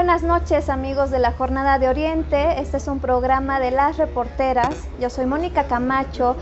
Buenas noches, amigos de la Jornada de Oriente. Este es un programa de Las Reporteras. Yo soy Mónica Camacho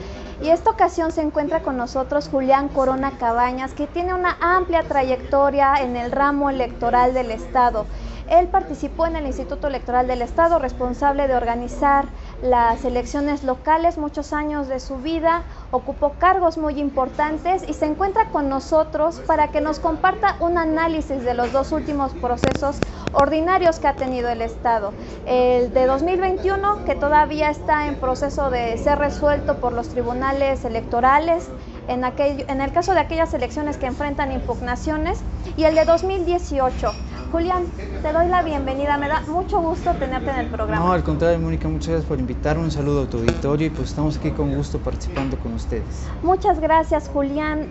y esta ocasión se encuentra con nosotros Julián Corona Cabañas, que tiene una amplia trayectoria en el ramo electoral del Estado. Él participó en el Instituto Electoral del Estado, responsable de organizar las elecciones locales muchos años de su vida, ocupó cargos muy importantes y se encuentra con nosotros para que nos comparta un análisis de los dos últimos procesos ordinarios que ha tenido el Estado. El de 2021, que todavía está en proceso de ser resuelto por los tribunales electorales, en el caso de aquellas elecciones que enfrentan impugnaciones, y el de 2018. Julián, te doy la bienvenida, me da mucho gusto tenerte en el programa. No, al contrario, Mónica, muchas gracias por invitarme, un saludo a tu auditorio y pues estamos aquí con gusto participando con ustedes. Muchas gracias, Julián.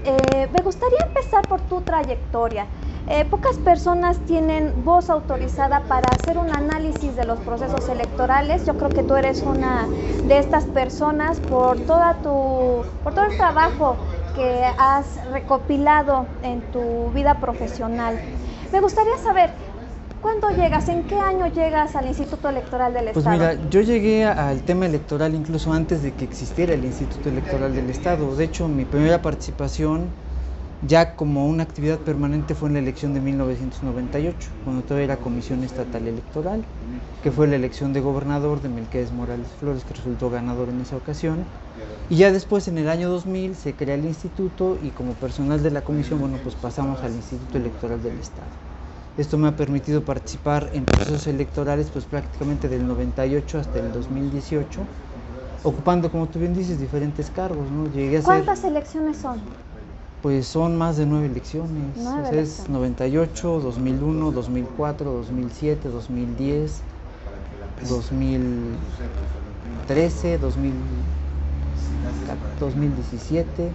Me gustaría empezar por tu trayectoria. Pocas personas tienen voz autorizada para hacer un análisis de los procesos electorales. Yo creo que tú eres una de estas personas por todo el trabajo que has recopilado en tu vida profesional. Me gustaría saber, ¿cuándo llegas? ¿En qué año llegas al Instituto Electoral del Estado? Pues mira, yo llegué al tema electoral incluso antes de que existiera el Instituto Electoral del Estado. De hecho, mi primera participación ya como una actividad permanente fue en la elección de 1998, cuando todavía era Comisión Estatal Electoral, que fue la elección de gobernador de Melquiades Morales Flores, que resultó ganador en esa ocasión. Y ya después, en el año 2000, se crea el instituto y como personal de la comisión, bueno, pues pasamos al Instituto Electoral del Estado. Esto me ha permitido participar en procesos electorales pues prácticamente del 98 hasta el 2018, ocupando, como tú bien dices, diferentes cargos, ¿no? ¿Cuántas elecciones son? Pues son más de 9 elecciones. Es 98, 2001, 2004, 2007, 2010, 2013, 2017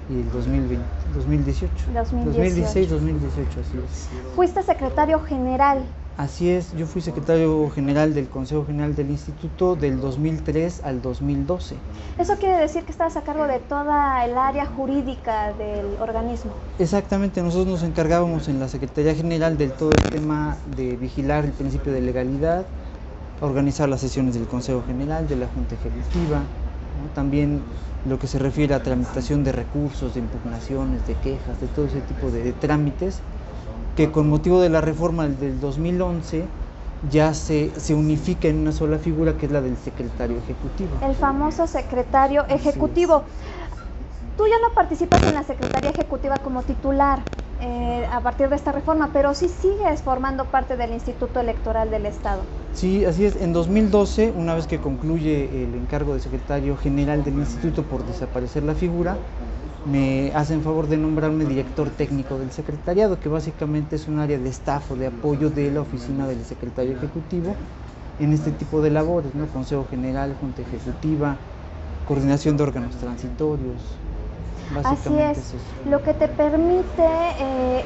y el 2018. 2016, 2018, así es. ¿Fuiste secretario general? Así es, yo fui secretario general del Consejo General del Instituto del 2003 al 2012. ¿Eso quiere decir que estabas a cargo de toda el área jurídica del organismo? Exactamente, nosotros nos encargábamos en la Secretaría General del todo el tema de vigilar el principio de legalidad, organizar las sesiones del Consejo General, de la Junta Ejecutiva, ¿no? También lo que se refiere a tramitación de recursos, de impugnaciones, de quejas, de todo ese tipo de trámites, que con motivo de la reforma del 2011 ya se unifica en una sola figura, que es la del secretario ejecutivo. El famoso secretario ejecutivo. Tú ya no participas en la Secretaría Ejecutiva como titular a partir de esta reforma, pero sí sigues formando parte del Instituto Electoral del Estado. Sí, así es. En 2012, una vez que concluye el encargo de secretario general del instituto por desaparecer la figura, me hacen favor de nombrarme director técnico del secretariado, que básicamente es un área de staff o de apoyo de la oficina del secretario ejecutivo en este tipo de labores, ¿no? Consejo General, Junta Ejecutiva, coordinación de órganos transitorios. Así es, lo que te permite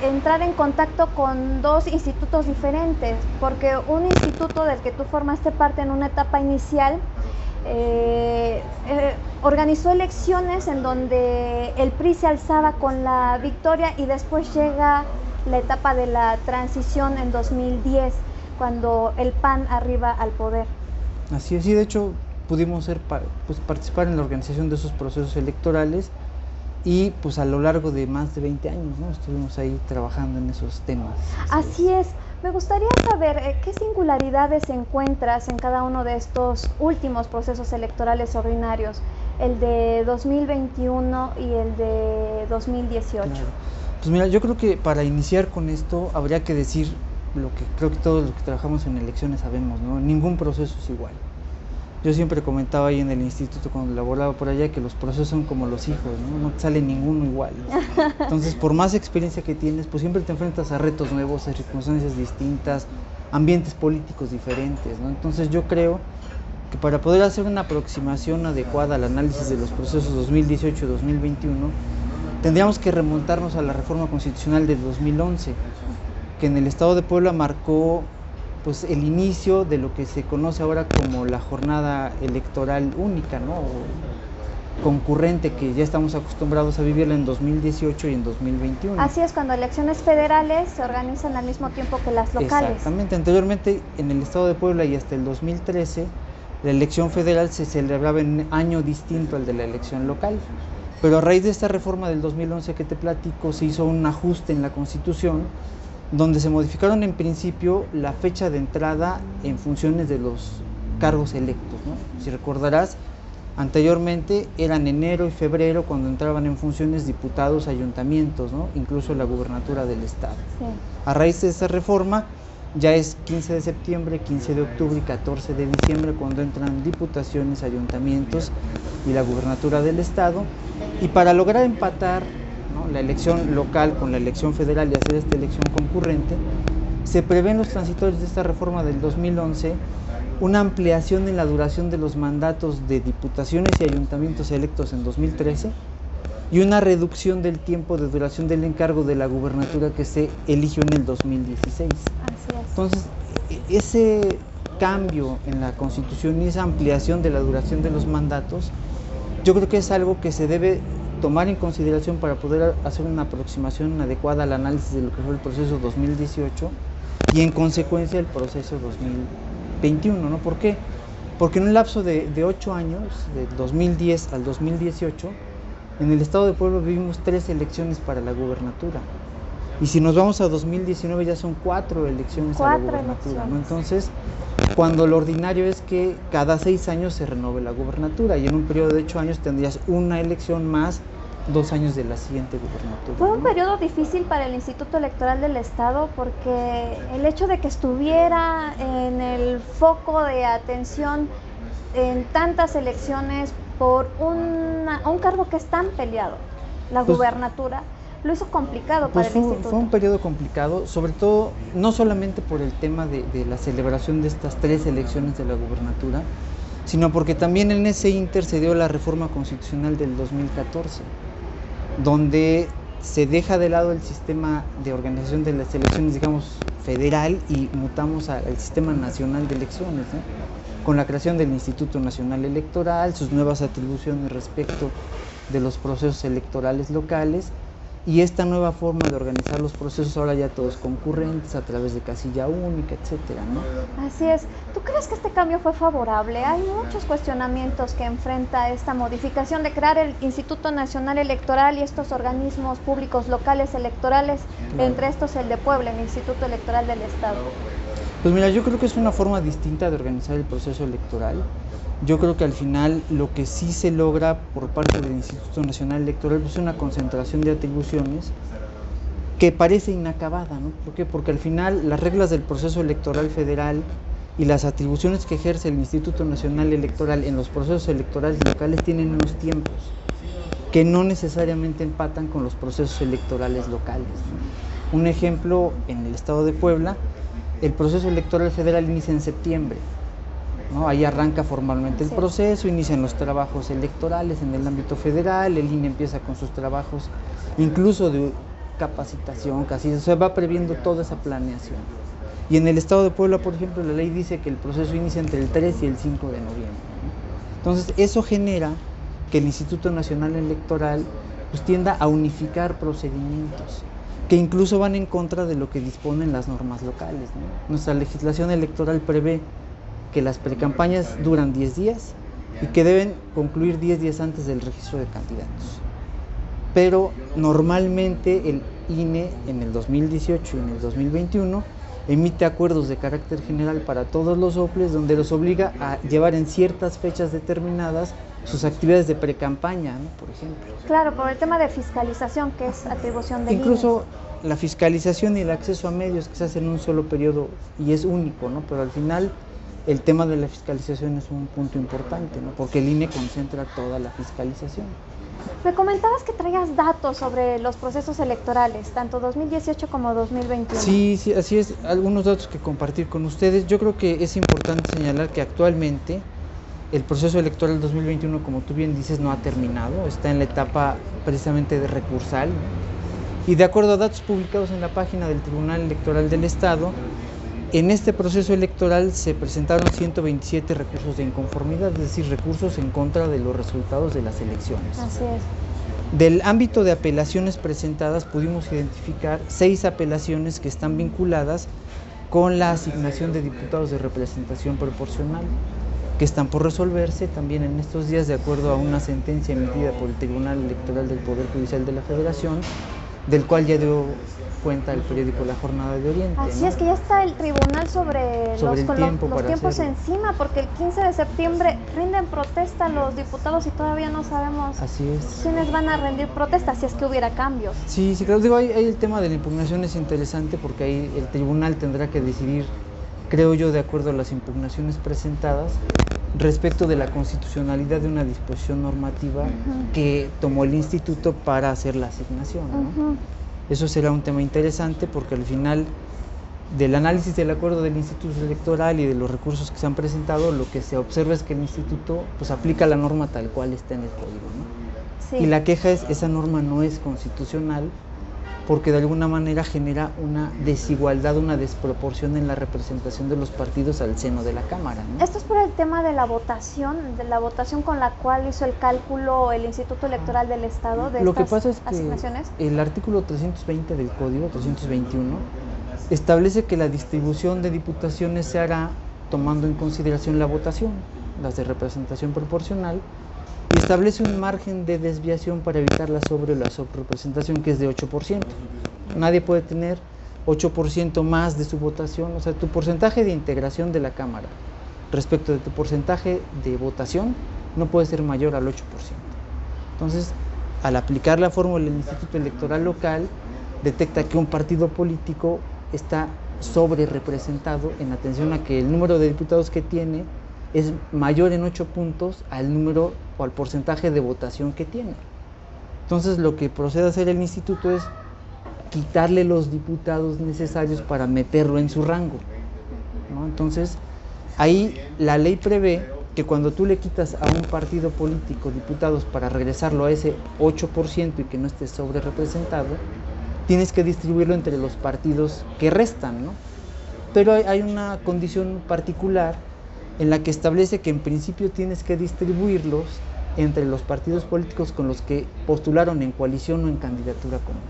entrar en contacto con dos institutos diferentes, porque un instituto del que tú formaste parte en una etapa inicial organizó elecciones en donde el PRI se alzaba con la victoria y después llega la etapa de la transición en 2010, cuando el PAN arriba al poder. Así es, y de hecho pudimos participar en la organización de esos procesos electorales y pues a lo largo de más de 20 años, ¿no? Estuvimos ahí trabajando en esos temas. Así es. Me gustaría saber qué singularidades encuentras en cada uno de estos últimos procesos electorales ordinarios, el de 2021 y el de 2018. Claro. Pues mira, yo creo que para iniciar con esto habría que decir lo que creo que todos los que trabajamos en elecciones sabemos, ¿no? Ningún proceso es igual. Yo siempre comentaba ahí en el instituto cuando laboraba por allá que los procesos son como los hijos, ¿no? No te sale ninguno igual. Entonces, por más experiencia que tienes, pues siempre te enfrentas a retos nuevos, a circunstancias distintas, ambientes políticos diferentes, ¿no? Entonces yo creo que para poder hacer una aproximación adecuada al análisis de los procesos 2018 y 2021, tendríamos que remontarnos a la reforma constitucional del 2011, que en el estado de Puebla marcó pues el inicio de lo que se conoce ahora como la jornada electoral única, ¿no? concurrente que ya estamos acostumbrados a vivirla en 2018 y en 2021. Así es, cuando elecciones federales se organizan al mismo tiempo que las locales. Exactamente, anteriormente en el estado de Puebla y hasta el 2013 la elección federal se celebraba en un año distinto al de la elección local, pero a raíz de esta reforma del 2011 que te platico se hizo un ajuste en la Constitución donde se modificaron en principio la fecha de entrada en funciones de los cargos electos, ¿no? Si recordarás, anteriormente eran enero y febrero cuando entraban en funciones diputados, ayuntamientos, ¿no? Incluso la gubernatura del estado. Sí. A raíz de esa reforma ya es 15 de septiembre, 15 de octubre y 14 de diciembre cuando entran diputaciones, ayuntamientos y la gubernatura del estado. Y para lograr empatar, ¿no?, la elección local con la elección federal y hacer esta elección concurrente, se prevé en los transitorios de esta reforma del 2011 una ampliación en la duración de los mandatos de diputaciones y ayuntamientos electos en 2013 y una reducción del tiempo de duración del encargo de la gubernatura que se eligió en el 2016. Así es. Entonces, ese cambio en la Constitución y esa ampliación de la duración de los mandatos, yo creo que es algo que se debe tomar en consideración para poder hacer una aproximación adecuada al análisis de lo que fue el proceso 2018 y en consecuencia el proceso 2021, ¿no? ¿Por qué? Porque en un lapso de 8 años, de 2010 al 2018, en el estado de Puebla vivimos 3 elecciones para la gubernatura. Y si nos vamos a 2019 ya son 4 elecciones a la gubernatura, ¿no? Entonces, cuando lo ordinario es que cada 6 años se renove la gubernatura y en un periodo de 8 años tendrías una elección más 2 años de la siguiente gubernatura. Fue un ¿no? periodo difícil para el Instituto Electoral del Estado porque el hecho de que estuviera en el foco de atención en tantas elecciones por un cargo que es tan peleado, la gubernatura, lo hizo complicado para el instituto. Fue un periodo complicado, sobre todo, no solamente por el tema de la celebración de estas 3 elecciones de la gubernatura, sino porque también en ese ínter se dio la reforma constitucional del 2014, donde se deja de lado el sistema de organización de las elecciones, digamos, federal y mutamos al sistema nacional de elecciones, ¿no? Con la creación del Instituto Nacional Electoral, sus nuevas atribuciones respecto de los procesos electorales locales y esta nueva forma de organizar los procesos ahora ya todos concurrentes a través de casilla única, etcétera, ¿no? Así es. ¿Tú crees que este cambio fue favorable? Hay muchos cuestionamientos que enfrenta esta modificación de crear el Instituto Nacional Electoral y estos organismos públicos locales electorales, entre estos el de Puebla, el Instituto Electoral del Estado. Pues mira, yo creo que es una forma distinta de organizar el proceso electoral. Yo creo que al final lo que sí se logra por parte del Instituto Nacional Electoral es una concentración de atribuciones que parece inacabada, ¿no? ¿Por qué? Porque al final las reglas del proceso electoral federal y las atribuciones que ejerce el Instituto Nacional Electoral en los procesos electorales locales tienen unos tiempos que no necesariamente empatan con los procesos electorales locales, ¿no? Un ejemplo, en el estado de Puebla, el proceso electoral federal inicia en septiembre, ¿no? Ahí arranca formalmente el proceso, inician los trabajos electorales en el ámbito federal, el INE empieza con sus trabajos incluso de capacitación, casi se va previendo toda esa planeación. Y en el estado de Puebla, por ejemplo, la ley dice que el proceso inicia entre el 3 y el 5 de noviembre, ¿no? Entonces, eso genera que el Instituto Nacional Electoral pues, tienda a unificar procedimientos que incluso van en contra de lo que disponen las normas locales, ¿no? Nuestra legislación electoral prevé que las precampañas duran 10 días y que deben concluir 10 días antes del registro de candidatos. Pero normalmente el INE en el 2018 y en el 2021 emite acuerdos de carácter general para todos los OPLES donde los obliga a llevar en ciertas fechas determinadas sus actividades de precampaña, ¿no? Por ejemplo. Claro, por el tema de fiscalización, que es atribución del Incluso la fiscalización y el acceso a medios que se hacen en un solo periodo y es único, ¿no? Pero al final el tema de la fiscalización es un punto importante, ¿no? Porque el INE concentra toda la fiscalización. Me comentabas que traías datos sobre los procesos electorales, tanto 2018 como 2021. Sí, así es. Algunos datos que compartir con ustedes. Yo creo que es importante señalar que actualmente el proceso electoral 2021, como tú bien dices, no ha terminado. Está en la etapa precisamente de recursal. Y de acuerdo a datos publicados en la página del Tribunal Electoral del Estado, En este proceso electoral se presentaron 127 recursos de inconformidad, es decir, recursos en contra de los resultados de las elecciones. Así es. Del ámbito de apelaciones presentadas pudimos identificar 6 apelaciones que están vinculadas con la asignación de diputados de representación proporcional, que están por resolverse también en estos días de acuerdo a una sentencia emitida por el Tribunal Electoral del Poder Judicial de la Federación, del cual ya dio cuenta el periódico La Jornada de Oriente. Así ¿no? es que ya está el tribunal sobre el tiempo los tiempos hacerlo. encima, porque el 15 de septiembre rinden protesta los diputados y todavía no sabemos Así es. quiénes van a rendir protesta, si es que hubiera cambios. Sí, claro, digo, ahí el tema de la impugnación es interesante porque ahí el tribunal tendrá que decidir, creo yo, de acuerdo a las impugnaciones presentadas, respecto de la constitucionalidad de una disposición normativa que tomó el instituto para hacer la asignación, ¿no? Eso será un tema interesante porque al final del análisis del acuerdo del Instituto Electoral y de los recursos que se han presentado, lo que se observa es que el instituto pues aplica la norma tal cual está en el código, ¿no? Sí. Y la queja es, esa norma no es constitucional porque de alguna manera genera una desigualdad, una desproporción en la representación de los partidos al seno de la Cámara, ¿no? Esto es por el tema de la votación con la cual hizo el cálculo el Instituto Electoral del Estado de Lo que estas pasa es que asignaciones. el artículo 320 del Código, 321, establece que la distribución de diputaciones se hará tomando en consideración la votación, las de representación proporcional, y establece un margen de desviación para evitar la sobre o la subrepresentación, que es de 8%. Nadie puede tener 8% más de su votación, o sea, tu porcentaje de integración de la Cámara respecto de tu porcentaje de votación no puede ser mayor al 8%. Entonces, al aplicar la fórmula del Instituto Electoral local, detecta que un partido político está sobre representado en atención a que el número de diputados que tiene es mayor en 8 puntos al número o al porcentaje de votación que tiene. Entonces lo que procede a hacer el instituto es quitarle los diputados necesarios para meterlo en su rango, ¿no? Entonces ahí la ley prevé que cuando tú le quitas a un partido político diputados para regresarlo a ese 8% y que no esté sobre representado, tienes que distribuirlo entre los partidos que restan, ¿no? Pero hay una condición particular en la que establece que en principio tienes que distribuirlos entre los partidos políticos con los que postularon en coalición o en candidatura común.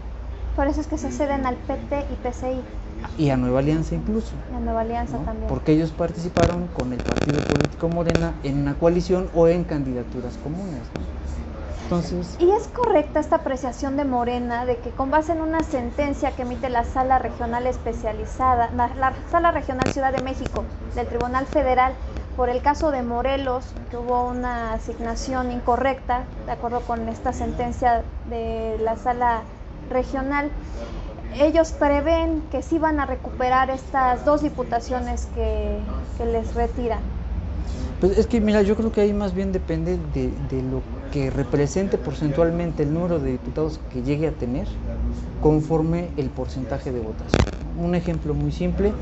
Por eso es que se ceden al PT y PCI. Y a Nueva Alianza incluso. Y a Nueva Alianza, ¿no? también. Porque ellos participaron con el partido político Morena en una coalición o en candidaturas comunes, ¿no? Entonces, ¿Y es correcta esta apreciación de Morena de que con base en una sentencia que emite la Sala Regional Especializada, la Sala Regional Ciudad de México del Tribunal Federal, por el caso de Morelos, que hubo una asignación incorrecta, de acuerdo con esta sentencia de la Sala Regional, ellos prevén que sí van a recuperar estas 2 diputaciones que les retiran? pues es que mira, yo creo que ahí más bien depende de lo que represente porcentualmente el número de diputados que llegue a tener conforme el porcentaje de votación. Un ejemplo muy simple: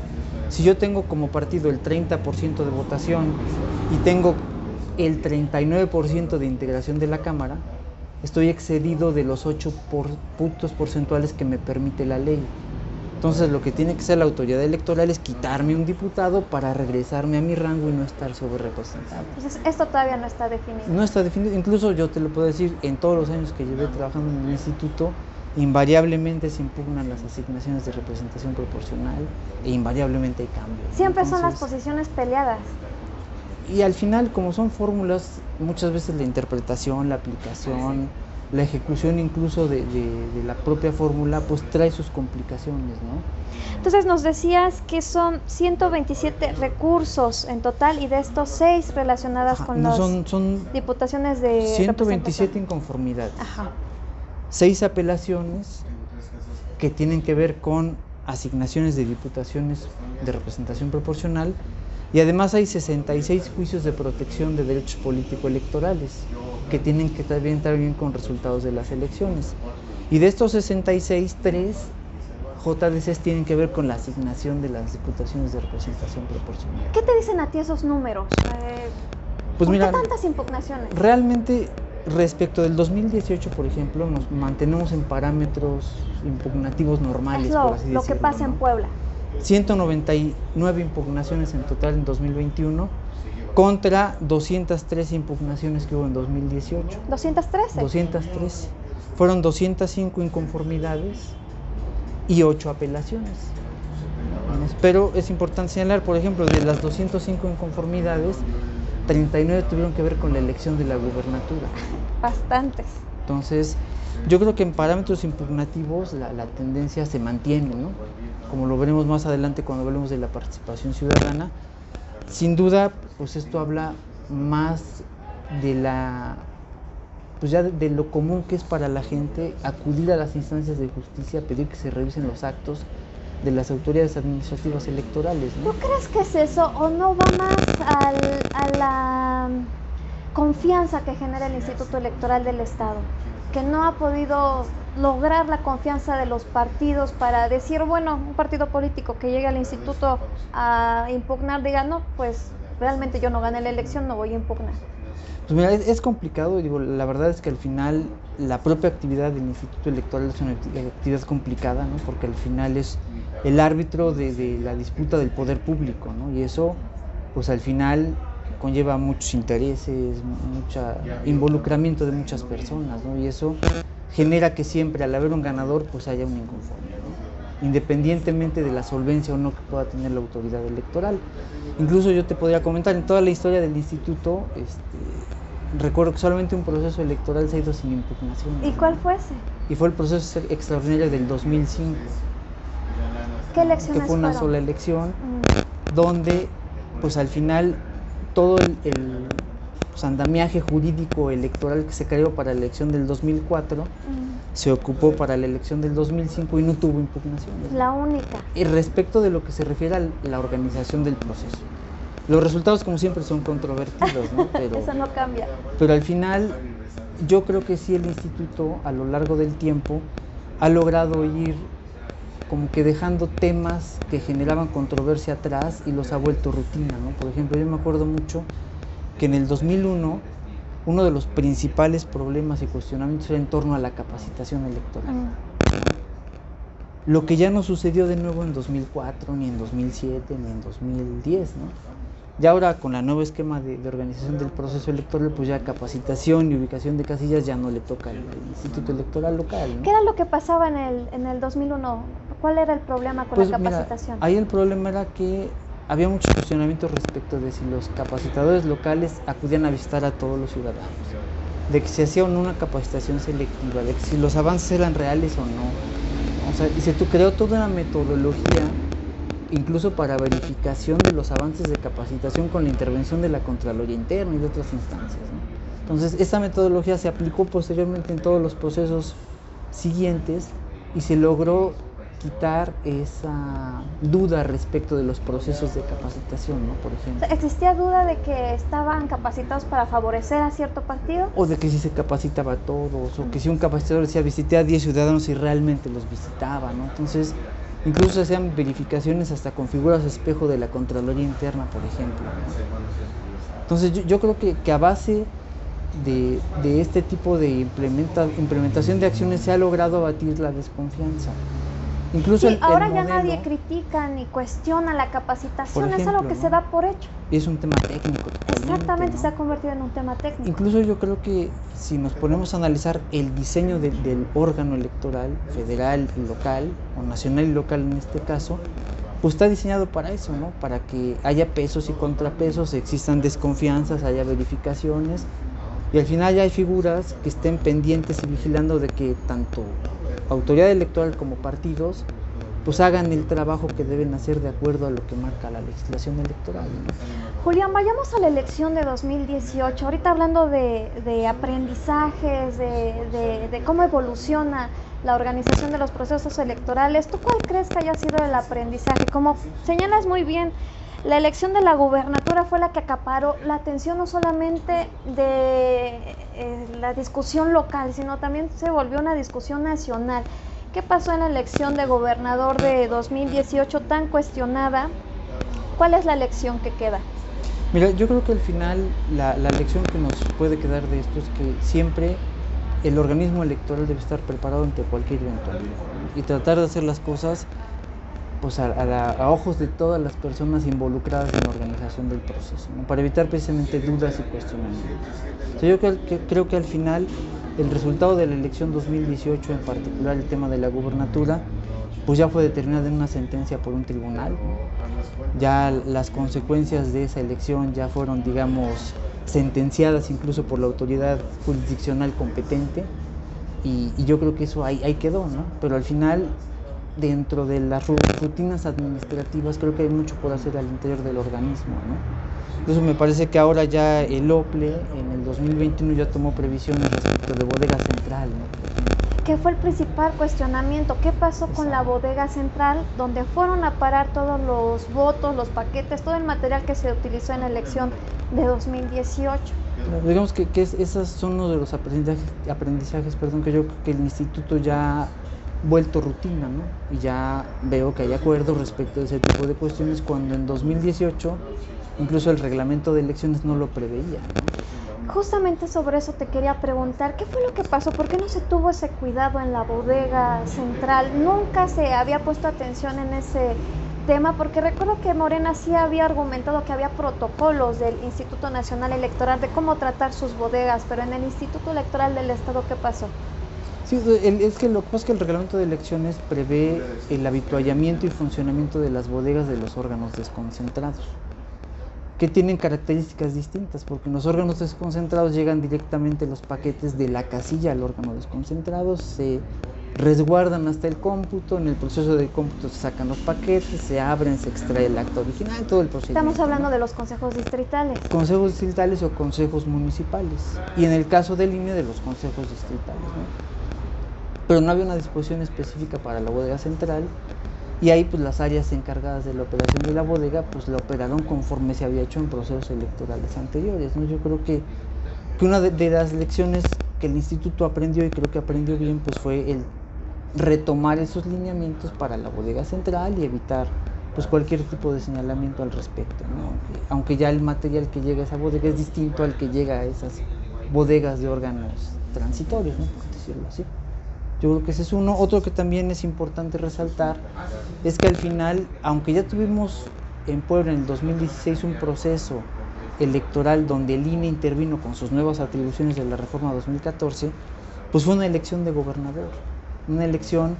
si yo tengo como partido el 30% de votación y tengo el 39% de integración de la Cámara, estoy excedido de los 8 puntos porcentuales que me permite la ley. Entonces lo que tiene que hacer la autoridad electoral es quitarme un diputado para regresarme a mi rango y no estar sobre representado. Entonces, esto todavía no está definido. No está definido, incluso yo te lo puedo decir, en todos los años que llevé trabajando en el instituto, invariablemente se impugnan las asignaciones de representación proporcional e invariablemente hay cambios. Siempre son las Entonces, posiciones peleadas. y al final, como son fórmulas, muchas veces la interpretación, la aplicación, la ejecución incluso de la propia fórmula, pues trae sus complicaciones, ¿no? Entonces nos decías que son 127 recursos en total y de estos 6 relacionadas con no, las son diputaciones de 127 inconformidades, Ajá. 6 apelaciones que tienen que ver con asignaciones de diputaciones de representación proporcional, y además hay 66 juicios de protección de derechos político-electorales que tienen que también estar bien con resultados de las elecciones. Y de estos 66, 3 JDCs tienen que ver con la asignación de las diputaciones de representación proporcional. ¿Qué te dicen a ti esos números? Pues ¿Por mira, qué tantas impugnaciones? realmente respecto del 2018, por ejemplo, nos mantenemos en parámetros impugnativos normales, Es por así lo que decirlo, pasa en ¿no? Puebla. 199 impugnaciones en total en 2021 contra 213 impugnaciones que hubo en 2018. ¿213? 213. Fueron 205 inconformidades y 8 apelaciones. Pero es importante señalar, por ejemplo, de las 205 inconformidades, 39 tuvieron que ver con la elección de la gubernatura. Bastantes. Entonces, yo creo que en parámetros impugnativos la tendencia se mantiene, ¿no? Como lo veremos más adelante cuando hablemos de la participación ciudadana. Sin duda, pues esto habla más de pues ya de lo común que es para la gente acudir a las instancias de justicia, pedir que se revisen los actos de las autoridades administrativas electorales, ¿no? ¿Tú crees que es eso o no va más a la confianza que genera el Instituto Electoral del Estado? Que no ha podido lograr la confianza de los partidos para decir, bueno, un partido político que llegue al instituto a impugnar, diga, no, pues realmente yo no gané la elección, no voy a impugnar. Pues mira, es complicado, digo, la verdad es que al final la propia actividad del Instituto Electoral es una actividad complicada, ¿no? Porque al final es el árbitro de la disputa del poder público, ¿no? Y eso, pues al final conlleva muchos intereses, mucho involucramiento de muchas personas, ¿no? Y eso genera que siempre al haber un ganador pues haya un inconforme, ¿no? Independientemente de la solvencia o no que pueda tener la autoridad electoral. Incluso yo te podría comentar, en toda la historia del instituto, recuerdo que solamente un proceso electoral se ha ido sin impugnación. ¿Y cuál fue ese? Y fue el proceso extraordinario del 2005. ¿Qué elecciones que fue una fueron? sola elección, donde pues al final todo el pues, andamiaje jurídico electoral que se creó para la elección del 2004 se ocupó para la elección del 2005 y no tuvo impugnaciones. La única. Y respecto de lo que se refiere a la organización del proceso, los resultados como siempre son controvertidos, ¿no? Eso no cambia. Pero al final yo creo que sí el instituto a lo largo del tiempo ha logrado ir como que dejando temas que generaban controversia atrás y los ha vuelto rutina, ¿no? Por ejemplo, yo me acuerdo mucho que en el 2001 uno de los principales problemas y cuestionamientos era en torno a la capacitación electoral. Lo que ya no sucedió de nuevo en 2004, ni en 2007, ni en 2010, ¿no? Ya ahora con el nuevo esquema de organización del proceso electoral, pues ya capacitación y ubicación de casillas ya no le toca al Instituto Electoral local, ¿no? ¿Qué era lo que pasaba en el 2001? ¿Cuál era el problema con la capacitación? Mira, ahí el problema era que había muchos cuestionamientos respecto de si los capacitadores locales acudían a visitar a todos los ciudadanos, de que se hacía o no una capacitación selectiva, de que si los avances eran reales o no. O sea, y se creó toda una metodología incluso para verificación de los avances de capacitación con la intervención de la Contraloría Interna y de otras instancias, ¿no? Entonces, esta metodología se aplicó posteriormente en todos los procesos siguientes y se logró quitar esa duda respecto de los procesos de capacitación, ¿no? Por ejemplo. ¿Existía duda de que estaban capacitados para favorecer a cierto partido? O de que si se capacitaba a todos, o que si un capacitador decía visité a 10 ciudadanos y realmente los visitaba, ¿no? Entonces, incluso se hacían verificaciones hasta con figuras espejo de la Contraloría Interna, por ejemplo, ¿no? Entonces yo creo que a base de este tipo de implementación de acciones se ha logrado abatir la desconfianza. Incluso sí, ahora ya nadie critica ni cuestiona la capacitación, ejemplo, es algo que se da por hecho. Es un tema técnico. Exactamente, ¿no? Se ha convertido en un tema técnico. Incluso yo creo que si nos ponemos a analizar el diseño del órgano electoral, federal y local, o nacional y local en este caso, pues está diseñado para eso, ¿no? Para que haya pesos y contrapesos, existan desconfianzas, haya verificaciones, y al final ya hay figuras que estén pendientes y vigilando de que tanto autoridad electoral como partidos pues hagan el trabajo que deben hacer de acuerdo a lo que marca la legislación electoral, ¿no? Julián, vayamos a la elección de 2018, ahorita hablando de aprendizajes, de cómo evoluciona la organización de los procesos electorales. ¿Tú cuál crees que haya sido el aprendizaje? Como señalas muy bien, la elección de la gubernatura fue la que acaparó la atención no solamente de la discusión local, sino también se volvió una discusión nacional. ¿Qué pasó en la elección de gobernador de 2018 tan cuestionada? ¿Cuál es la lección que queda? Mira, yo creo que al final la lección que nos puede quedar de esto es que siempre el organismo electoral debe estar preparado ante cualquier eventualidad y tratar de hacer las cosas pues a ojos de todas las personas involucradas en la organización del proceso, ¿no? Para evitar precisamente dudas y cuestionamientos. O sea, creo que al final el resultado de la elección 2018, en particular el tema de la gubernatura, pues ya fue determinado en una sentencia por un tribunal, ¿no? Ya las consecuencias de esa elección ya fueron, digamos, sentenciadas incluso por la autoridad jurisdiccional competente, y yo creo que eso ahí quedó, ¿no? Pero al final, dentro de las rutinas administrativas, creo que hay mucho por hacer al interior del organismo, ¿no? Entonces me parece que ahora ya el OPLE en el 2021 ya tomó previsiones respecto de bodega central, ¿no? ¿Qué fue el principal cuestionamiento? ¿Qué pasó con la bodega central, donde fueron a parar todos los votos, los paquetes, todo el material que se utilizó en la elección de 2018? Digamos que esos son uno de los aprendizajes, que yo creo que el instituto ya ha vuelto rutina, ¿no? Y ya veo que hay acuerdo respecto de ese tipo de cuestiones, cuando en 2018 incluso el reglamento de elecciones no lo preveía, ¿no? Justamente sobre eso te quería preguntar, ¿qué fue lo que pasó? ¿Por qué no se tuvo ese cuidado en la bodega central? Nunca se había puesto atención en ese tema, porque recuerdo que Morena sí había argumentado que había protocolos del Instituto Nacional Electoral de cómo tratar sus bodegas, pero en el Instituto Electoral del Estado, ¿qué pasó? Sí, es que lo que pasa es que el reglamento de elecciones prevé el habituallamiento y funcionamiento de las bodegas de los órganos desconcentrados, que tienen características distintas, porque en los órganos desconcentrados llegan directamente los paquetes de la casilla al órgano desconcentrado, se resguardan hasta el cómputo, en el proceso de cómputo se sacan los paquetes, se abren, se extrae el acta original, todo el procedimiento. Estamos hablando de los consejos distritales. Consejos distritales o consejos municipales, y en el caso del INE de los consejos distritales, ¿no? Pero no había una disposición específica para la bodega central, y ahí pues las áreas encargadas de la operación de la bodega pues la operaron conforme se había hecho en procesos electorales anteriores, ¿no? Yo creo que una de las lecciones que el instituto aprendió, y creo que aprendió bien, pues fue el retomar esos lineamientos para la bodega central y evitar pues cualquier tipo de señalamiento al respecto, ¿no? Aunque ya el material que llega a esa bodega es distinto al que llega a esas bodegas de órganos transitorios, ¿no? Por decirlo así. Yo creo que ese es uno. Otro que también es importante resaltar es que al final, aunque ya tuvimos en Puebla en el 2016 un proceso electoral donde el INE intervino con sus nuevas atribuciones de la reforma 2014, pues fue una elección de gobernador, una elección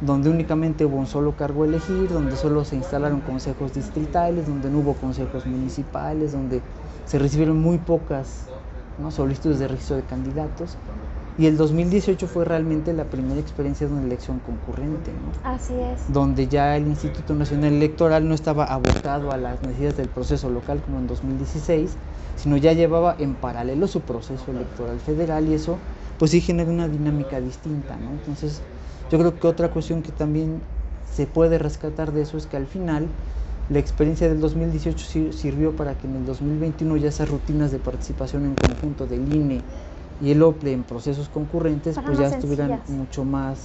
donde únicamente hubo un solo cargo a elegir, donde solo se instalaron consejos distritales, donde no hubo consejos municipales, donde se recibieron muy pocas, ¿no?, solicitudes de registro de candidatos. Y el 2018 fue realmente la primera experiencia de una elección concurrente, ¿no? Así es. Donde ya el Instituto Nacional Electoral no estaba abocado a las necesidades del proceso local como en 2016, sino ya llevaba en paralelo su proceso electoral federal, y eso pues sí genera una dinámica distinta, ¿no? Entonces yo creo que otra cuestión que también se puede rescatar de eso es que al final la experiencia del 2018 sirvió para que en el 2021 ya esas rutinas de participación en conjunto del INE y el OPLE en procesos concurrentes pues ya estuvieran mucho más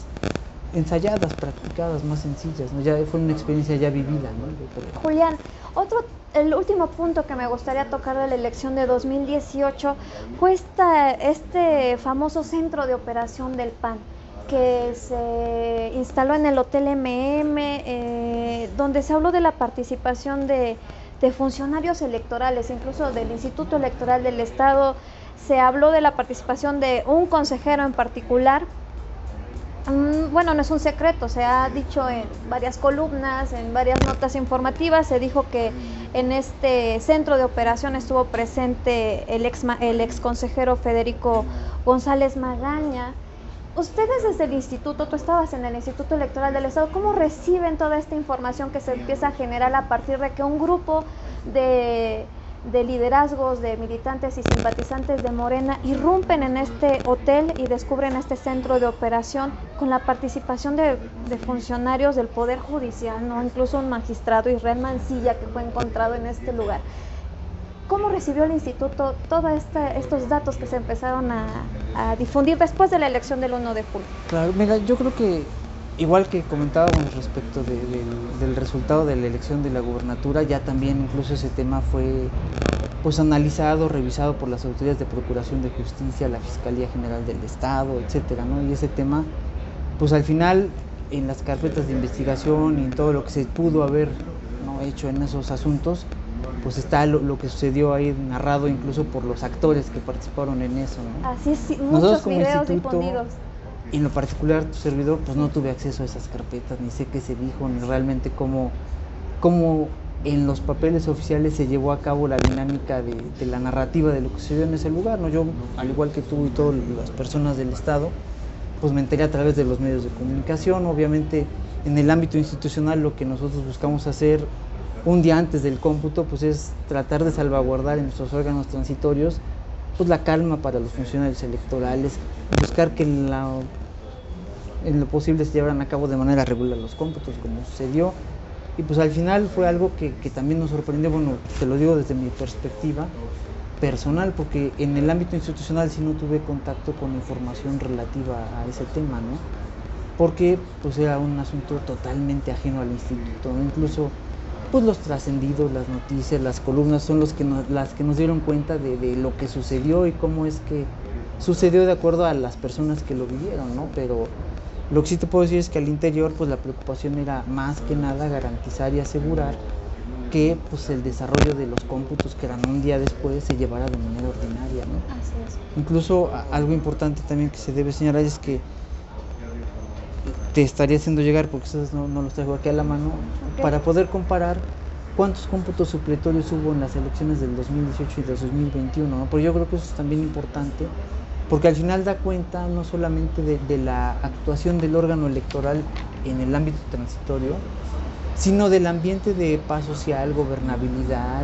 ensayadas, practicadas, más sencillas, ¿no? Ya fue una experiencia ya vivida, ¿no? Julián, el último punto que me gustaría tocar de la elección de 2018 fue este famoso centro de operación del PAN que se instaló en el Hotel donde se habló de la participación de funcionarios electorales, incluso del Instituto Electoral del Estado. Se habló de la participación de un consejero en particular. Bueno, no es un secreto, se ha dicho en varias columnas, en varias notas informativas, se dijo que en este centro de operación estuvo presente el ex consejero Federico González Magaña. Ustedes desde el instituto, tú estabas en el Instituto Electoral del Estado, ¿cómo reciben toda esta información que se empieza a generar a partir de que un grupo de liderazgos, de militantes y simpatizantes de Morena irrumpen en este hotel y descubren este centro de operación con la participación de funcionarios del Poder Judicial, ¿no? Incluso un magistrado, Israel Mancilla, que fue encontrado en este lugar? ¿Cómo recibió el instituto todos estos datos que se empezaron a difundir después de la elección del 1 de julio? Claro, mira, yo creo que igual que comentábamos respecto del resultado de la elección de la gubernatura, ya también incluso ese tema fue pues analizado, revisado por las autoridades de Procuración de Justicia, la Fiscalía General del Estado, etcétera, ¿no? Y ese tema, pues al final en las carpetas de investigación y en todo lo que se pudo haber, ¿no?, hecho en esos asuntos, pues está lo que sucedió ahí narrado incluso por los actores que participaron en eso, ¿no? Así es, sí, Nosotros muchos como videos instituto, difundidos. en lo particular tu servidor, pues no tuve acceso a esas carpetas, ni sé qué se dijo, ni realmente cómo en los papeles oficiales se llevó a cabo la dinámica de la narrativa de lo que sucedió en ese lugar, ¿no? Yo, al igual que tú y todas las personas del Estado, pues me enteré a través de los medios de comunicación. Obviamente, en el ámbito institucional, lo que nosotros buscamos hacer un día antes del cómputo, pues es tratar de salvaguardar en nuestros órganos transitorios, pues la calma para los funcionarios electorales, buscar que en lo posible se llevaran a cabo de manera regular los cómputos, como sucedió. Y pues al final fue algo que también nos sorprendió, bueno, te lo digo desde mi perspectiva personal, porque en el ámbito institucional sí no tuve contacto con información relativa a ese tema, ¿no? Porque pues era un asunto totalmente ajeno al instituto, ¿no? Incluso pues los trascendidos, las noticias, las columnas son las que nos dieron cuenta de lo que sucedió y cómo es que sucedió de acuerdo a las personas que lo vivieron, ¿no? Pero lo que sí te puedo decir es que al interior pues la preocupación era más que nada garantizar y asegurar que pues el desarrollo de los cómputos que eran un día después se llevara de manera ordinaria, ¿no? Así es. Incluso algo importante también que se debe señalar es que te estaría haciendo llegar, porque ustedes no los traigo aquí a la mano, Okay. para poder comparar cuántos cómputos supletorios hubo en las elecciones del 2018 y del 2021, ¿no? Porque yo creo que eso es también importante, porque al final da cuenta no solamente de la actuación del órgano electoral en el ámbito transitorio, sino del ambiente de paz social, gobernabilidad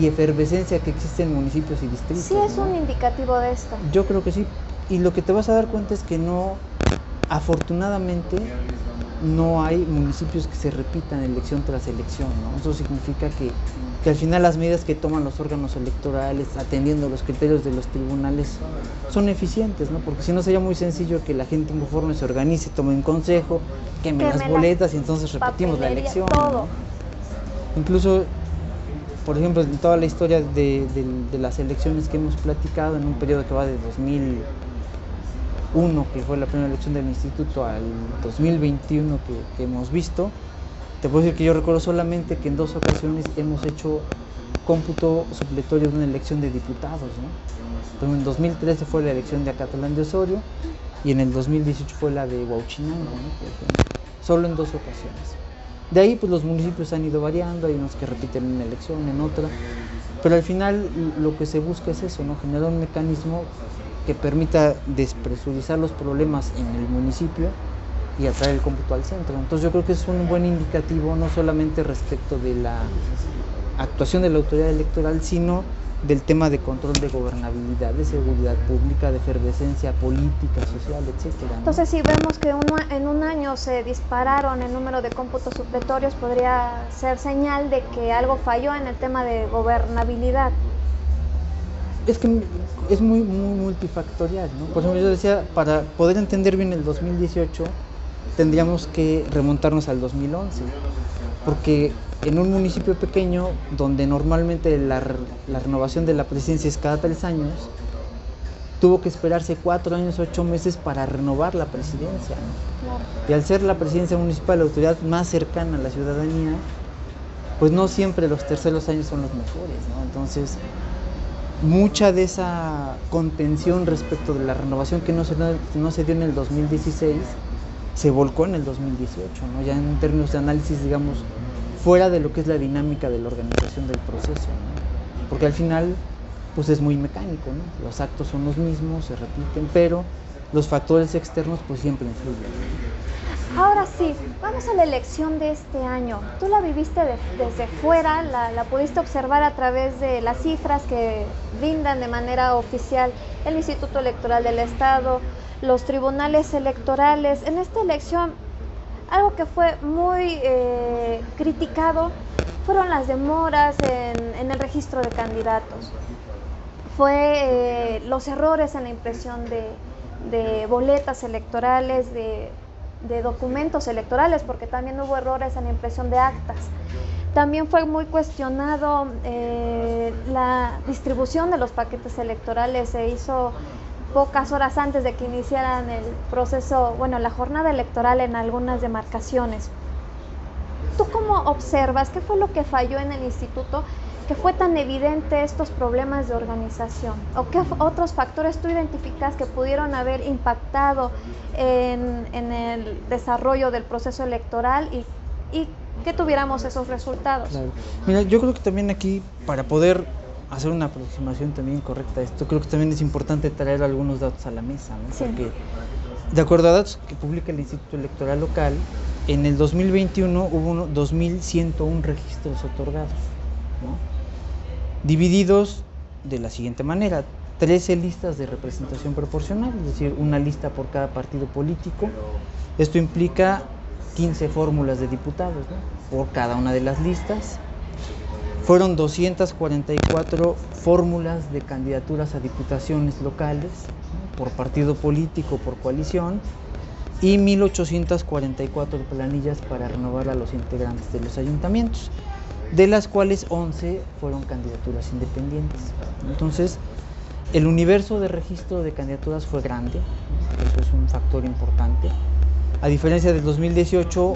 y efervescencia que existe en municipios y distritos. Sí, es, ¿no?, un indicativo de esto. Yo creo que sí, y lo que te vas a dar cuenta es que no, afortunadamente, no hay municipios que se repitan elección tras elección, ¿no? Eso significa que al final las medidas que toman los órganos electorales, atendiendo los criterios de los tribunales, son eficientes, ¿no? Porque si no sería muy sencillo que la gente inconforme se organice, tome un consejo, queme las boletas y entonces repetimos la elección, todo, ¿no? Incluso, por ejemplo, en toda la historia de las elecciones que hemos platicado, en un periodo que va de 2001, que fue la primera elección del instituto, al 2021 que hemos visto, te puedo decir que yo recuerdo solamente que en 2 ocasiones hemos hecho cómputo supletorio de una elección de diputados, ¿no? Pero en 2013 fue la elección de Acatlán de Osorio y en el 2018 fue la de Huauchinango, ¿no? Por ejemplo, solo en 2 ocasiones. De ahí pues los municipios han ido variando, hay unos que repiten una elección, en otra, pero al final lo que se busca es eso, ¿no? Generar un mecanismo que permita despresurizar los problemas en el municipio y atraer el cómputo al centro. Entonces yo creo que es un buen indicativo, no solamente respecto de la actuación de la autoridad electoral, sino del tema de control de gobernabilidad, de seguridad pública, de efervescencia política, social, etcétera, ¿no? Entonces, si vemos que en un año se dispararon el número de cómputos supletorios, podría ser señal de que algo falló en el tema de gobernabilidad. Es que es muy multifactorial, ¿no? Por ejemplo, yo decía, para poder entender bien el 2018, tendríamos que remontarnos al 2011, porque en un municipio pequeño, donde normalmente la renovación de la presidencia es cada 3 años, tuvo que esperarse 4 años, 8 meses para renovar la presidencia, ¿no? Claro. Y al ser la presidencia municipal la autoridad más cercana a la ciudadanía, pues no siempre los terceros años son los mejores, ¿no? Entonces, mucha de esa contención respecto de la renovación que no se dio en el 2016 se volcó en el 2018, ¿no? Ya en términos de análisis, digamos, fuera de lo que es la dinámica de la organización del proceso, ¿no? Porque al final pues es muy mecánico, ¿no? Los actos son los mismos, se repiten, pero los factores externos pues siempre influyen. Ahora sí, vamos a la elección de este año. Tú la viviste desde fuera, la pudiste observar a través de las cifras que brindan de manera oficial el Instituto Electoral del Estado, los tribunales electorales. En esta elección, algo que fue muy criticado fueron las demoras en el registro de candidatos. Fue los errores en la impresión de boletas electorales, de documentos electorales, porque también hubo errores en la impresión de actas. También fue muy cuestionado la distribución de los paquetes electorales. Se hizo pocas horas antes de que iniciaran el proceso, bueno, la jornada electoral en algunas demarcaciones. ¿Tú cómo observas qué fue lo que falló en el instituto, que fue tan evidente estos problemas de organización? ¿O qué otros factores tú identificas que pudieron haber impactado en el desarrollo del proceso electoral y que tuviéramos esos resultados? Claro. Mira, yo creo que también aquí, para poder hacer una aproximación también correcta a esto, creo que también es importante traer algunos datos a la mesa, ¿no? Sí. Porque de acuerdo a datos que publica el Instituto Electoral Local, en el 2021 hubo 2.101 registros otorgados, ¿no? Divididos de la siguiente manera: 13 listas de representación proporcional, es decir, una lista por cada partido político. Esto implica 15 fórmulas de diputados, ¿no?, por cada una de las listas. Fueron 244 fórmulas de candidaturas a diputaciones locales, ¿no?, por partido político, por coalición, y 1.844 planillas para renovar a los integrantes de los ayuntamientos, de las cuales 11 fueron candidaturas independientes. Entonces, el universo de registro de candidaturas fue grande, eso es un factor importante. A diferencia del 2018,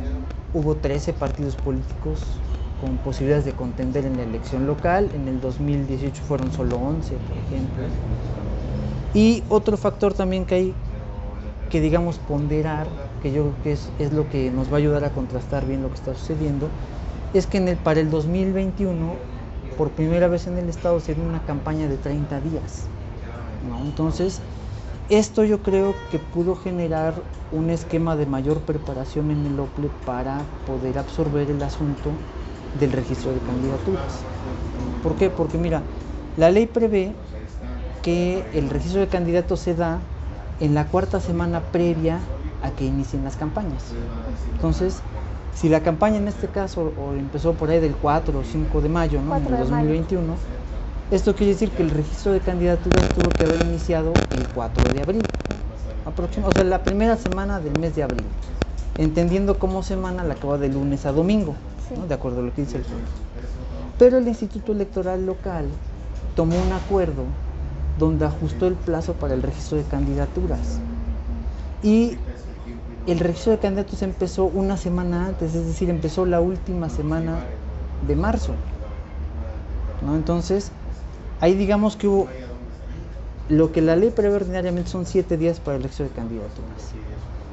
hubo 13 partidos políticos con posibilidades de contender en la elección local. En el 2018 fueron solo 11, por ejemplo. Y otro factor también que hay que, digamos, ponderar, que yo creo que es lo que nos va a ayudar a contrastar bien lo que está sucediendo, es que para el 2021, por primera vez en el estado, se dio una campaña de 30 días, ¿no? Entonces, esto yo creo que pudo generar un esquema de mayor preparación en el OPLE para poder absorber el asunto del registro de candidaturas. ¿Por qué? Porque mira, la ley prevé que el registro de candidatos se da en la cuarta semana previa a que inicien las campañas. Entonces, si la campaña en este caso empezó por ahí del 4 o 5 de mayo, ¿no?, en el 2021, esto quiere decir que el registro de candidaturas tuvo que haber iniciado el 4 de abril, o sea, la primera semana del mes de abril, entendiendo como semana la que va de lunes a domingo, ¿no?, de acuerdo a lo que dice el código. Pero el Instituto Electoral Local tomó un acuerdo donde ajustó el plazo para el registro de candidaturas, y el registro de candidatos empezó una semana antes, es decir, empezó la última semana de marzo, ¿no? Entonces, ahí digamos que hubo lo que la ley prevé ordinariamente son 7 días para el registro de candidaturas.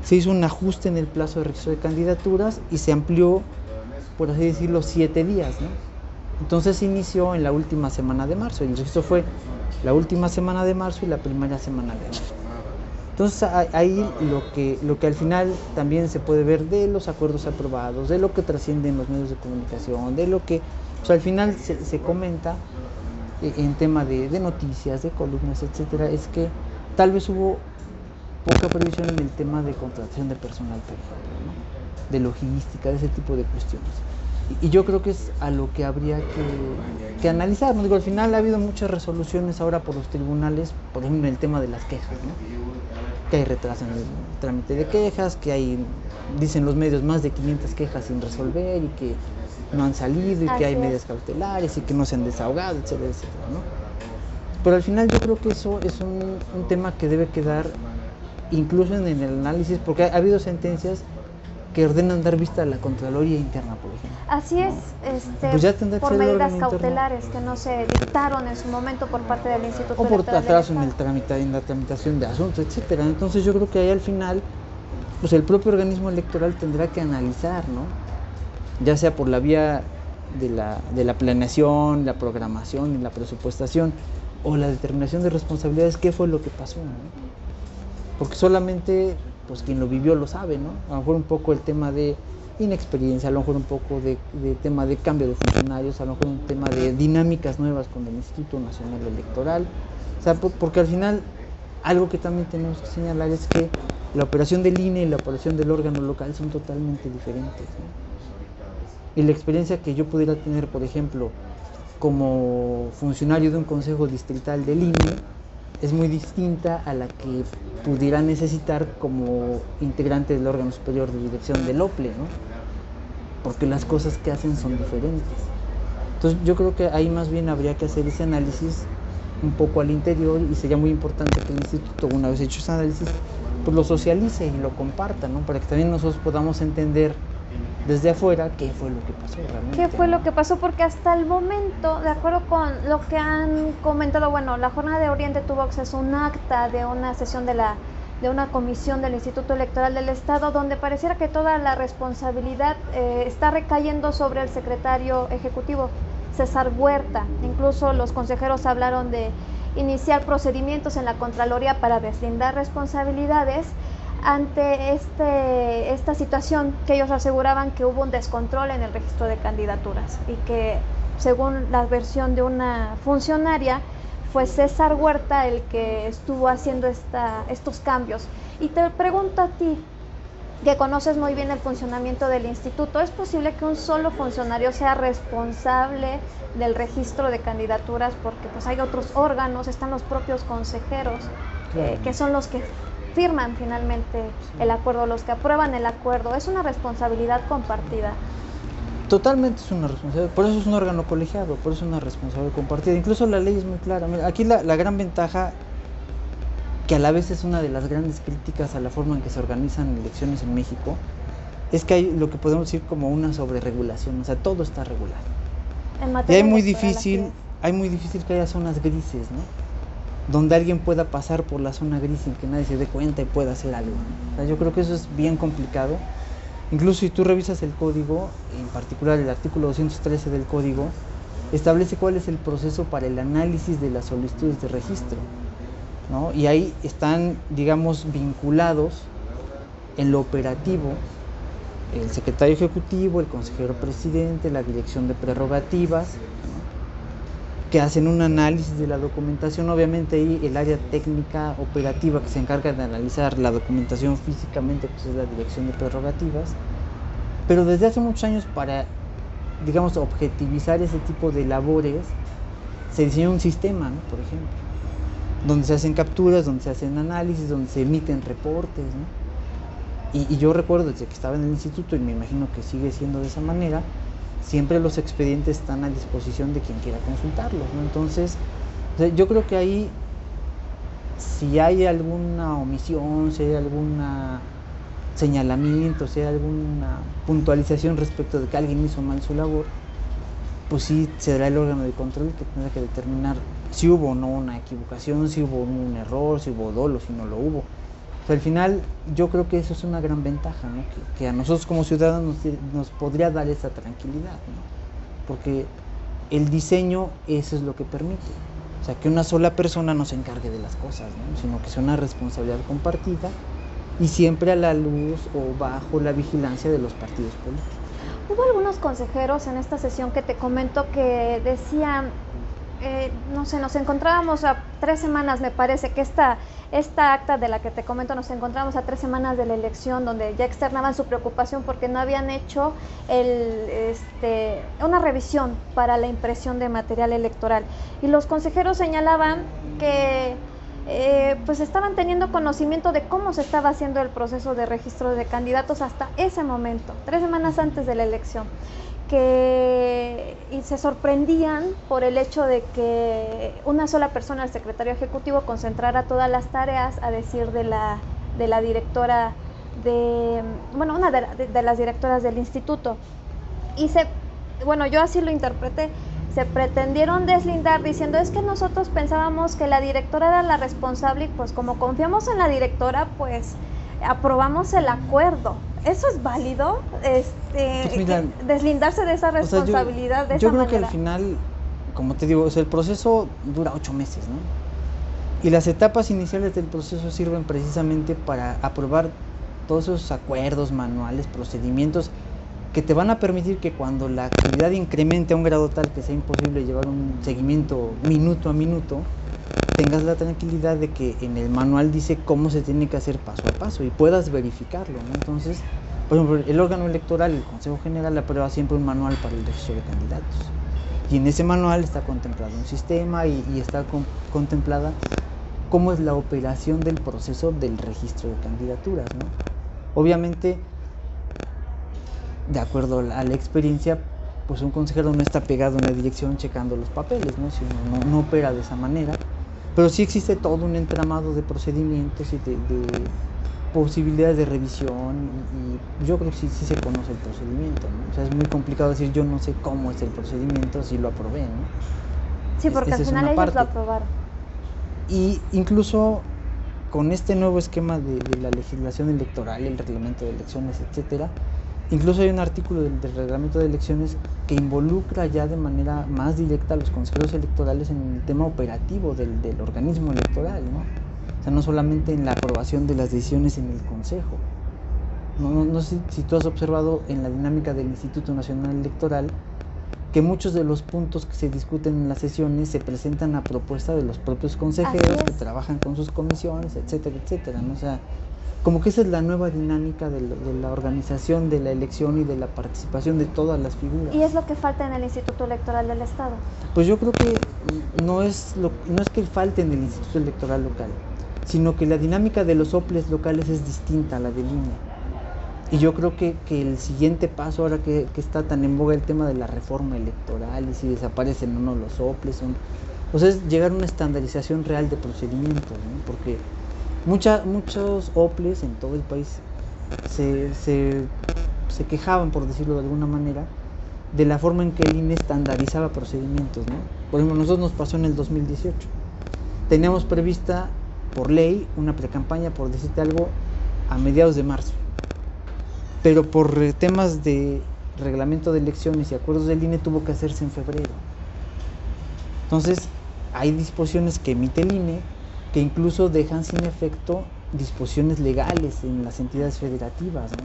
Se hizo un ajuste en el plazo de registro de candidaturas y se amplió, por así decirlo, 7 días, ¿no? Entonces se inició en la última semana de marzo. El registro fue la última semana de marzo y la primera semana de abril. Entonces ahí lo que al final también se puede ver de los acuerdos aprobados, de lo que trasciende en los medios de comunicación, de lo que al final se comenta en tema de noticias, de columnas, etcétera, es que tal vez hubo poca previsión en el tema de contratación de personal, por ejemplo, ¿no?, de logística, de ese tipo de cuestiones. Y yo creo que es a lo que habría que analizar, ¿no? Digo, al final ha habido muchas resoluciones ahora por los tribunales, por ejemplo, en el tema de las quejas, ¿no?, que hay retraso en el trámite de quejas, que hay, dicen los medios, más de 500 quejas sin resolver y que no han salido y que hay medidas cautelares y que no se han desahogado, etcétera, etcétera, ¿no? Pero al final yo creo que eso es un tema que debe quedar incluso en el análisis, porque ha habido sentencias que ordenan dar vista a la Contraloría Interna, por ejemplo. Así es, pues ya tendrá por que ser el medidas órgano cautelares interno, que no se dictaron en su momento por parte del Instituto o por Electoral atraso del en la tramitación de asuntos, etcétera. Entonces yo creo que ahí al final, pues el propio organismo electoral tendrá que analizar, ¿no?, ya sea por la vía de la planeación, la programación y la presupuestación, o la determinación de responsabilidades, qué fue lo que pasó, ¿no? Porque solamente pues quien lo vivió lo sabe, ¿no? A lo mejor un poco el tema de inexperiencia, a lo mejor un poco de tema de cambio de funcionarios, a lo mejor un tema de dinámicas nuevas con el Instituto Nacional Electoral, o sea, porque al final algo que también tenemos que señalar es que la operación del INE y la operación del órgano local son totalmente diferentes, ¿no? Y la experiencia que yo pudiera tener, por ejemplo, como funcionario de un consejo distrital del INE, es muy distinta a la que pudiera necesitar como integrante del órgano superior de dirección del OPLE, ¿no? Porque las cosas que hacen son diferentes. Entonces yo creo que ahí más bien habría que hacer ese análisis un poco al interior, y sería muy importante que el instituto, una vez hecho ese análisis, pues lo socialice y lo comparta, ¿no? Para que también nosotros podamos entender desde afuera qué fue lo que pasó realmente. ¿Qué fue lo que pasó? Porque hasta el momento, de acuerdo con lo que han comentado, bueno, la Jornada de Oriente tuvo acceso a un acta de una sesión de una comisión del Instituto Electoral del Estado, donde pareciera que toda la responsabilidad está recayendo sobre el secretario ejecutivo, César Huerta. Incluso los consejeros hablaron de iniciar procedimientos en la Contraloría para deslindar responsabilidades ante esta situación, que ellos aseguraban que hubo un descontrol en el registro de candidaturas y que, según la versión de una funcionaria, fue César Huerta el que estuvo haciendo estos cambios. Y te pregunto a ti, que conoces muy bien el funcionamiento del instituto, ¿es posible que un solo funcionario sea responsable del registro de candidaturas? Porque pues hay otros órganos, están los propios consejeros, Claro. que son los que firman finalmente el acuerdo, los que aprueban el acuerdo. Es una responsabilidad compartida. Totalmente es una responsabilidad, por eso es un órgano colegiado, por eso es una responsabilidad compartida. Incluso la ley es muy clara. Mira, aquí la gran ventaja, que a la vez es una de las grandes críticas a la forma en que se organizan elecciones en México, es que hay lo que podemos decir como una sobreregulación, o sea, todo está regulado. En Y materia hay muy electoral, difícil que haya zonas grises, ¿no? Donde alguien pueda pasar por la zona gris sin que nadie se dé cuenta y pueda hacer algo, ¿no? O sea, yo creo que eso es bien complicado. Incluso si tú revisas el código, en particular el artículo 213 del código, establece cuál es el proceso para el análisis de las solicitudes de registro, ¿no? Y ahí están, digamos, vinculados en lo operativo el secretario ejecutivo, el consejero presidente, la dirección de prerrogativas, ¿no? Que hacen un análisis de la documentación. Obviamente ahí el área técnica operativa que se encarga de analizar la documentación físicamente, pues es la dirección de prerrogativas. Pero desde hace muchos años, para, digamos, objetivizar ese tipo de labores, se diseñó un sistema, ¿no? Por ejemplo, donde se hacen capturas, donde se hacen análisis, donde se emiten reportes, ¿no? Y yo recuerdo desde que estaba en el instituto, y me imagino que sigue siendo de esa manera, siempre los expedientes están a disposición de quien quiera consultarlos, ¿no? Entonces, o sea, yo creo que ahí, si hay alguna omisión, si hay algún señalamiento, si hay alguna puntualización respecto de que alguien hizo mal su labor, pues sí será el órgano de control que tendrá que determinar si hubo o no una equivocación, si hubo un error, si hubo dolo, si no lo hubo. O sea, al final yo creo que eso es una gran ventaja, ¿no? Que a nosotros como ciudadanos nos podría dar esa tranquilidad, ¿no? Porque el diseño eso es lo que permite. O sea, que una sola persona no se encargue de las cosas, ¿no? Sino que sea una responsabilidad compartida y siempre a la luz o bajo la vigilancia de los partidos políticos. Hubo algunos consejeros en esta sesión que te comento que decían, no sé, nos encontrábamos a 3 semanas, me parece, que esta acta de la que te comento, nos encontramos a 3 semanas de la elección, donde ya externaban su preocupación porque no habían hecho una revisión para la impresión de material electoral. Y los consejeros señalaban que pues estaban teniendo conocimiento de cómo se estaba haciendo el proceso de registro de candidatos hasta ese momento, 3 semanas antes de la elección, y se sorprendían por el hecho de que una sola persona, el secretario ejecutivo, concentrara todas las tareas, a decir de la directora una de las directoras del instituto. Y yo así lo interpreté, se pretendieron deslindar diciendo, es que nosotros pensábamos que la directora era la responsable y pues como confiamos en la directora, pues aprobamos el acuerdo. ¿Eso es válido? Pues mira, deslindarse de esa responsabilidad de esa manera. Yo creo que al final, como te digo, o sea, el proceso dura 8 meses, ¿no? Y las etapas iniciales del proceso sirven precisamente para aprobar todos esos acuerdos, manuales, procedimientos que te van a permitir que cuando la actividad incremente a un grado tal que sea imposible llevar un seguimiento minuto a minuto, tengas la tranquilidad de que en el manual dice cómo se tiene que hacer paso a paso y puedas verificarlo, ¿no? Entonces, por ejemplo, el órgano electoral, el Consejo General, aprueba siempre un manual para el registro de candidatos. Y en ese manual está contemplado un sistema y está contemplada cómo es la operación del proceso del registro de candidaturas, ¿no? Obviamente, de acuerdo a la experiencia, pues un consejero no está pegado en la dirección checando los papeles, ¿no? Sino no opera de esa manera, pero sí existe todo un entramado de procedimientos y de posibilidades de revisión, y yo creo que sí se conoce el procedimiento, ¿no? O sea, es muy complicado decir yo no sé cómo es el procedimiento si lo aprobé, ¿no? Sí, porque al final ellos lo aprobaron. Y incluso con este nuevo esquema de la legislación electoral, el reglamento de elecciones, etcétera, incluso hay un artículo del reglamento de elecciones que involucra ya de manera más directa a los consejeros electorales en el tema operativo del organismo electoral, ¿no? O sea, no solamente en la aprobación de las decisiones en el consejo. No sé si tú has observado en la dinámica del Instituto Nacional Electoral que muchos de los puntos que se discuten en las sesiones se presentan a propuesta de los propios consejeros que trabajan con sus comisiones, etcétera, etcétera, ¿no? O sea, como que esa es la nueva dinámica de la organización de la elección y de la participación de todas las figuras. ¿Y es lo que falta en el Instituto Electoral del Estado? Pues yo creo que no es que falte en el Instituto Electoral local, sino que la dinámica de los OPLES locales es distinta a la del INE. Y yo creo que el siguiente paso, ahora que está tan en boga el tema de la reforma electoral y si desaparecen o no los OPLES, o sea, es llegar a una estandarización real de procedimientos, ¿no? Porque muchos OPLES en todo el país se quejaban, por decirlo de alguna manera, de la forma en que el INE estandarizaba procedimientos, ¿no? Por ejemplo, nosotros nos pasó en el 2018. Teníamos prevista por ley una precampaña, por decirte algo, a mediados de marzo. Pero por temas de reglamento de elecciones y acuerdos del INE tuvo que hacerse en febrero. Entonces, hay disposiciones que emite el INE que incluso dejan sin efecto disposiciones legales en las entidades federativas, ¿no?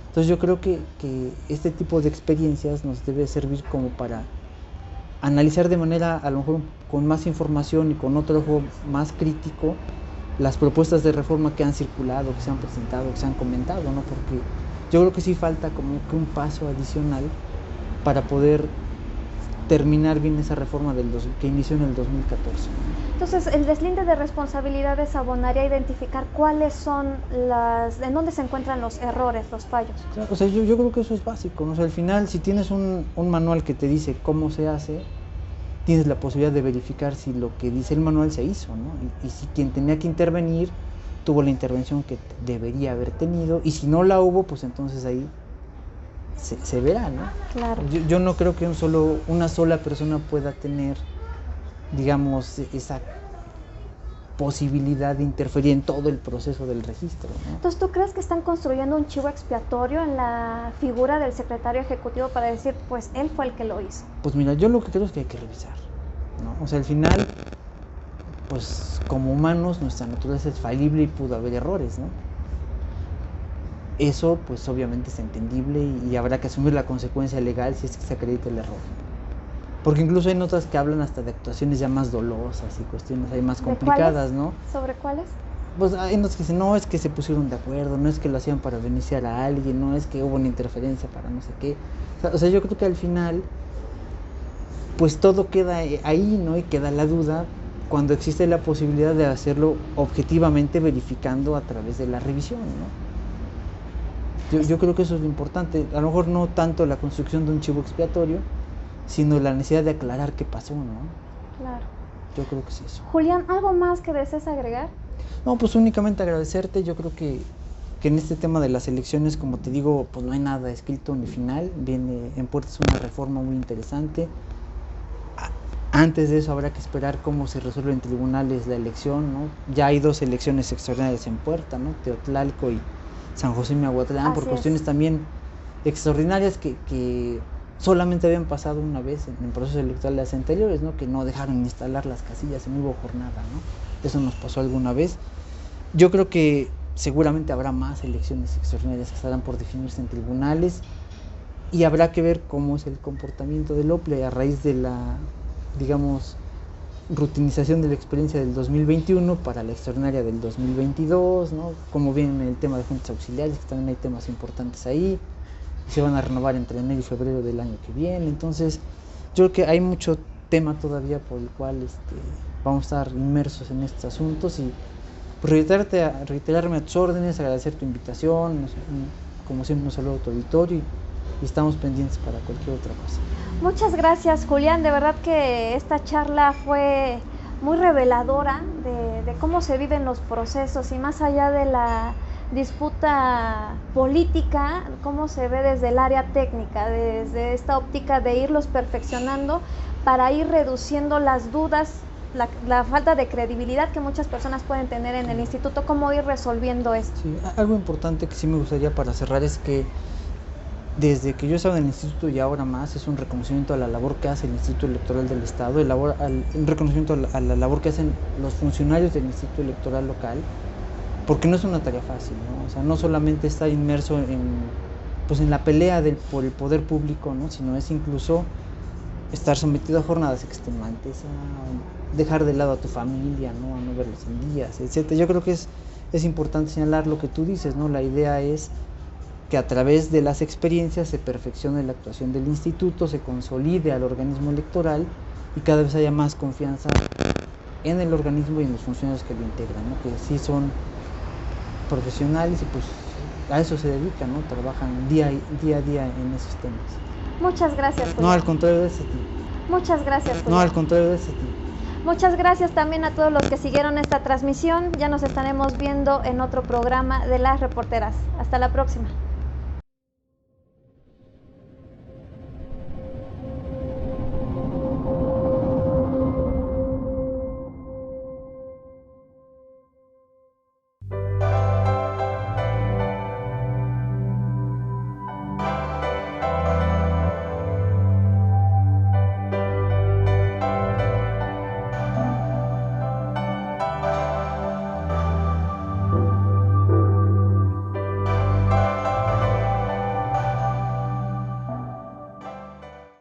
Entonces yo creo que este tipo de experiencias nos debe servir como para analizar de manera, a lo mejor con más información y con otro ojo más crítico, las propuestas de reforma que han circulado, que se han presentado, que se han comentado, ¿no? Porque yo creo que sí falta como que un paso adicional para poder terminar bien esa reforma que inició en el 2014. Entonces, el deslinde de responsabilidades abonaría a identificar cuáles son en dónde se encuentran los errores, los fallos. Claro, o sea, yo creo que eso es básico, ¿no? O sea, al final, si tienes un manual que te dice cómo se hace, tienes la posibilidad de verificar si lo que dice el manual se hizo, ¿no? Y si quien tenía que intervenir tuvo la intervención que debería haber tenido, y si no la hubo, pues entonces ahí se verá, ¿no? Claro. Yo no creo que una sola persona pueda tener, digamos, esa posibilidad de interferir en todo el proceso del registro, ¿no? Entonces, ¿tú crees que están construyendo un chivo expiatorio en la figura del secretario ejecutivo para decir, pues él fue el que lo hizo? Pues mira, yo lo que creo es que hay que revisar, ¿no? O sea, al final, pues como humanos nuestra naturaleza es falible y pudo haber errores, ¿no? Eso pues obviamente es entendible y habrá que asumir la consecuencia legal si es que se acredita el error. Porque incluso hay notas que hablan hasta de actuaciones ya más dolosas y cuestiones ahí más complicadas, ¿no? ¿Sobre cuáles? Pues hay notas que dicen, no, es que se pusieron de acuerdo, no es que lo hacían para beneficiar a alguien, no es que hubo una interferencia para no sé qué. O sea, yo creo que al final, pues todo queda ahí, ¿no? Y queda la duda cuando existe la posibilidad de hacerlo objetivamente verificando a través de la revisión, ¿no? Yo creo que eso es lo importante, a lo mejor no tanto la construcción de un chivo expiatorio, sino la necesidad de aclarar qué pasó, ¿no? Claro. Yo creo que es eso. Julián, ¿algo más que desees agregar? No, pues únicamente agradecerte. Yo creo que en este tema de las elecciones, como te digo, pues no hay nada escrito ni final. Viene en puertas una reforma muy interesante. Antes de eso habrá que esperar cómo se resuelve en tribunales la elección, ¿no? Ya hay 2 elecciones extraordinarias en puerta, ¿no? Teotlalco y San José Miahuatlán, por cuestiones también extraordinarias que solamente habían pasado una vez en procesos electorales anteriores, ¿no? Que no dejaron instalar las casillas y no hubo jornada, ¿no? Eso nos pasó alguna vez. Yo creo que seguramente habrá más elecciones extraordinarias que estarán por definirse en tribunales y habrá que ver cómo es el comportamiento del OPLE a raíz de la, digamos, rutinización de la experiencia del 2021 para la extraordinaria del 2022, ¿no? Cómo viene el tema de juntas auxiliares, que también hay temas importantes ahí, se van a renovar entre enero y febrero del año que viene. Entonces yo creo que hay mucho tema todavía por el cual vamos a estar inmersos en estos asuntos y pues reiterarme a tus órdenes, agradecer tu invitación, como siempre un saludo a tu auditorio y estamos pendientes para cualquier otra cosa. Muchas gracias, Julián. De verdad que esta charla fue muy reveladora de cómo se viven los procesos y más allá de la disputa política, cómo se ve desde el área técnica, desde esta óptica de irlos perfeccionando para ir reduciendo las dudas, la falta de credibilidad que muchas personas pueden tener en el instituto, cómo ir resolviendo esto. Sí, algo importante que sí me gustaría para cerrar es que desde que yo estaba en el instituto y ahora más, es un reconocimiento a la labor que hace el Instituto Electoral del Estado, un reconocimiento a la labor que hacen los funcionarios del Instituto Electoral local, porque no es una tarea fácil, ¿no? O sea, no solamente estar inmerso en la pelea por el poder público, ¿no? Sino es incluso estar sometido a jornadas extenuantes, a dejar de lado a tu familia, ¿no? A no verlos en días, etc. Yo creo que es importante señalar lo que tú dices, ¿no? La idea es que a través de las experiencias se perfeccione la actuación del instituto, se consolide al organismo electoral y cada vez haya más confianza en el organismo y en los funcionarios que lo integran, ¿no? Que sí son profesionales y pues a eso se dedican, ¿no? Trabajan día a día en esos temas. Muchas gracias, Julián. No, al contrario, gracias a ti. Muchas gracias, Julián. No, al contrario, gracias a ti. Muchas gracias también a todos los que siguieron esta transmisión. Ya nos estaremos viendo en otro programa de Las Reporteras. Hasta la próxima.